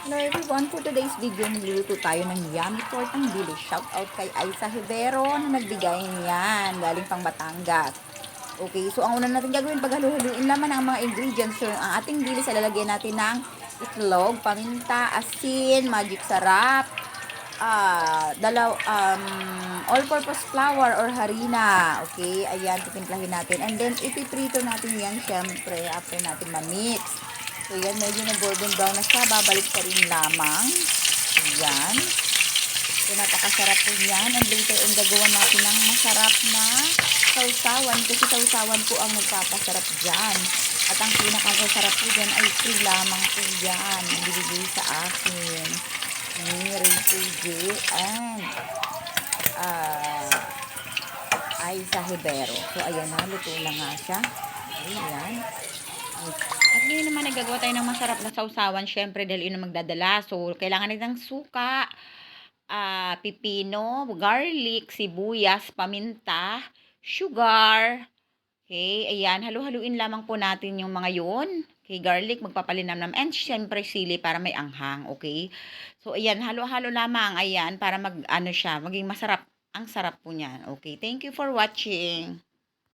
Hello everyone, for today's video, magluluto tayo ng yummy tortang dili. Shout out kay Aiza Hibero na nagbigay niyan, galing pang Batangas. Okay, so ang una natin gagawin pag halu-haluin naman ang mga ingredients. So, ang ating dili sa lalagyan natin ng itlog, paminta, asin, magic sarap, all-purpose flour or harina. Okay, ayan, titimplahin natin. And then, ipiprito natin yan, syempre, after natin ma-mix. So, yan, medyo na golden brown na siya. Babalik pa rin lamang. Ayan. So, napakasarap po yan. And later, ang gagawa natin ng masarap na sausawan. Kasi sausawan po ang nagpapasarap dyan. At ang pinakasarap po dyan ay free lamang po yan. Nabibigay sa akin ni Rachel J. And Aiza Hibero. So, ayan na. Luto na nga siya. Ayan. At ngayon naman nagagawa tayo ng masarap na sausawan. Syempre dahil yun ang magdadala. So, kailangan natin ng suka, pipino, garlic, sibuyas, paminta, sugar. Okay, ayan. Halu-haluin lamang po natin yung mga yun. Okay, garlic, magpapalinamnam. And syempre sili para may anghang. Okay. So, ayan. Halo-halo lamang. Ayan. Para mag, ano siya, maging masarap. Ang sarap po niyan. Okay. Thank you for watching.